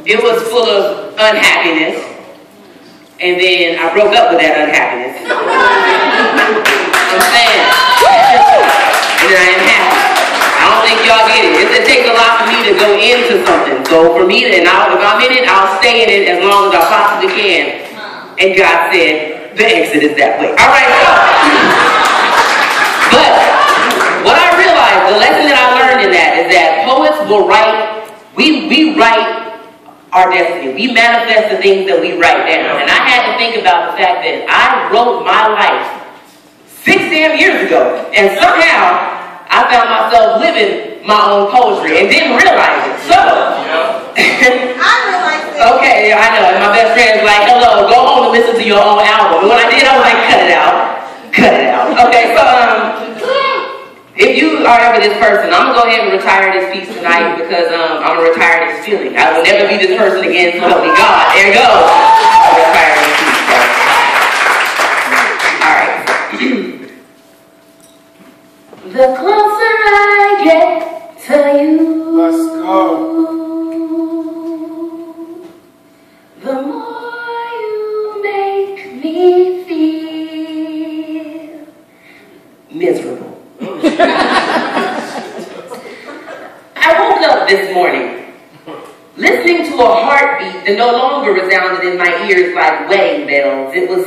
It was full of unhappiness. And then I broke up with that unhappiness. I'm saying. And I am happy. I don't think y'all get it. It takes a lot for me to go into something. So for me, if I'm in it, I'll stay in it as long as I possibly can. And God said, the exit is that way. All right, so. But what I realized, the lesson that I learned in that is that poets will write, we write our destiny. We manifest the things that we write down. And I had to think about the fact that I wrote my life 6 damn years ago. And somehow, I found myself living my own poetry and didn't realize it. So, I realized it. Okay, I know. And my best friend's like, hello, go home and listen to your own album. And when I did, I was like, cut it out. Cut it out. Okay, so, if you are ever this person, I'm going to go ahead and retire this piece tonight because I'm going to retire this feeling. I will never be this person again, so help me God. There you go. I'll retire this piece. All right. The closer I get to you, let's go. The more you make me feel miserable. I woke up this morning listening to a heartbeat that no longer resounded in my ears like wedding bells. It was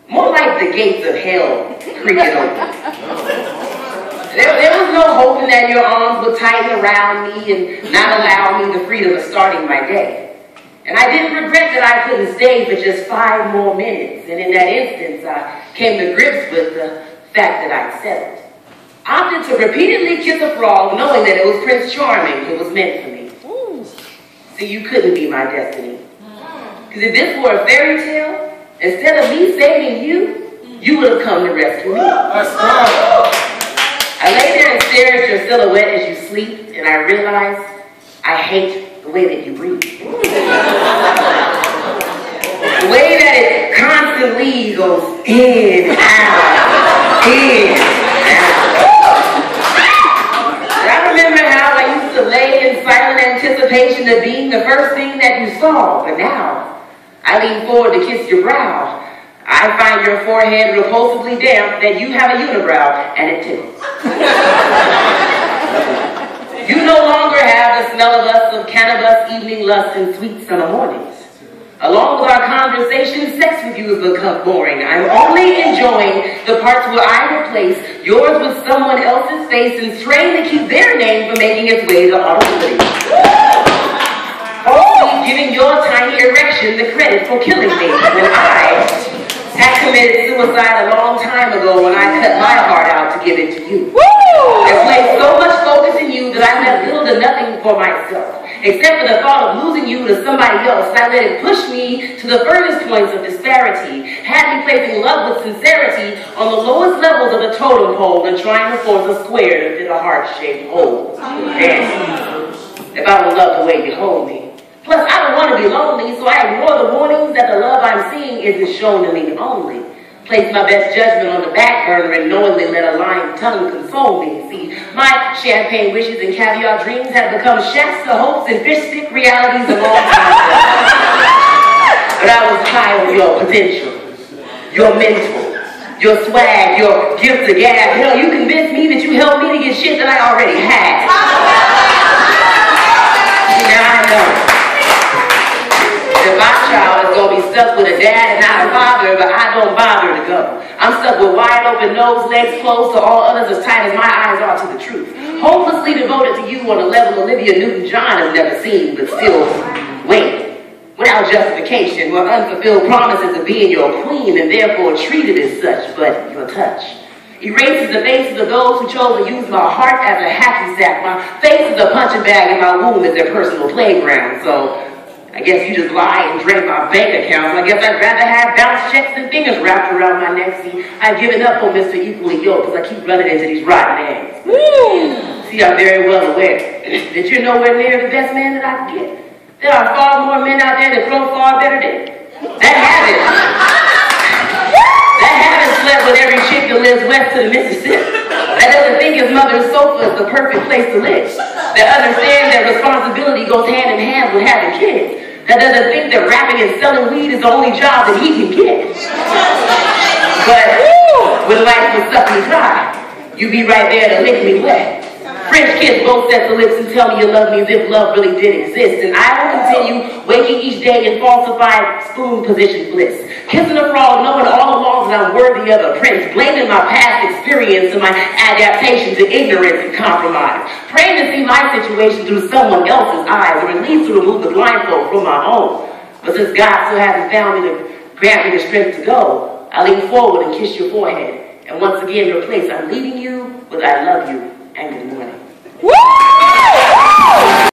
more like the gates of hell creaking open. There was no hoping that your arms would tighten around me and not allow me the freedom of starting my day. And I didn't regret that I couldn't stay for just 5 more minutes. And in that instance, I came to grips with the fact that I'd settled. I opted to repeatedly kiss a frog, knowing that it was Prince Charming who was meant for me. See, you couldn't be my destiny. Because if this were a fairy tale, instead of me saving you, you would have come to rescue me. Let's go. I lay there and stare at your silhouette as you sleep, and I realized I hate the way that you breathe. The way that it constantly goes in, out, in, out. I remember how I used to lay in silent anticipation of being the first thing that you saw, but now I lean forward to kiss your brow. I find your forehead repulsively damp that you have a unibrow, and it tickles. You no longer have the smell of us of cannabis, evening lust, and sweet summer mornings. Along with our conversation, sex with you has become boring. I'm only enjoying the parts where I replace yours with someone else's face and strain to keep their name from making its way to audibility. Only giving your tiny erection the credit for killing me when I had committed suicide a long time ago when I cut my heart out to give it to you. I placed so much focus in you that I left little to nothing for myself, except for the thought of losing you to somebody else, and I let it push me to the furthest points of disparity, had me placing love with sincerity on the lowest levels of the totem pole and trying to force a square to fit a heart-shaped hole. And if I don't love the way you hold me. Plus, I don't want to be lonely, so I ignore the warnings that the love I'm seeing isn't shown to me only. Place my best judgment on the back burner and knowingly let a lying tongue console me. See, my champagne wishes and caviar dreams have become Shasta hopes and fish stick realities of all time. But I was high on your potential, your mental, your swag, your gift of gab. Hell, you convinced me that you helped me to get shit that I already had. Now I know. That my child is going to be stuck with a dad and not a father, but I don't bother to go. I'm stuck with wide open nose, legs closed to all others as tight as my eyes are to the truth. Hopelessly devoted to you on a level Olivia Newton-John has never seen, but still waiting. Without justification, where unfulfilled promises of being your queen and therefore treated as such, but your touch erases the faces of those who chose to use my heart as a hacky sack. My face is a punching bag and my womb is their personal playground, so I guess you just lie and drain my bank account. I guess I'd rather have bounce checks than fingers wrapped around my neck. See, I've given up on Mr. Equally Yoked because I keep running into these rotten eggs. See, I'm very well aware that you're nowhere near the best man that I can get. There are far more men out there that grow far better than that haven't slept with every chick that lives west of the Mississippi. That doesn't think his mother's sofa is the perfect place to live. that understands that responsibility goes hand in hand with having kids, that doesn't think that rapping and selling weed is the only job that he can get. But when life was sucking dry, you be right there to lick me wet. French kiss both sets of lips and tell me you love me as if love really did exist. And I will continue waking each day in falsified spoon position bliss. Kissing a frog, knowing all along that I'm worthy of a prince. Blaming my past experience and my adaptation to ignorance and compromise. Praying to see my situation through someone else's eyes, or at least to remove the blindfold from my own. But since God still hasn't found me to grant me the strength to go, I lean forward and kiss your forehead. And once again, your place, I'm leaving you with I love you and good morning.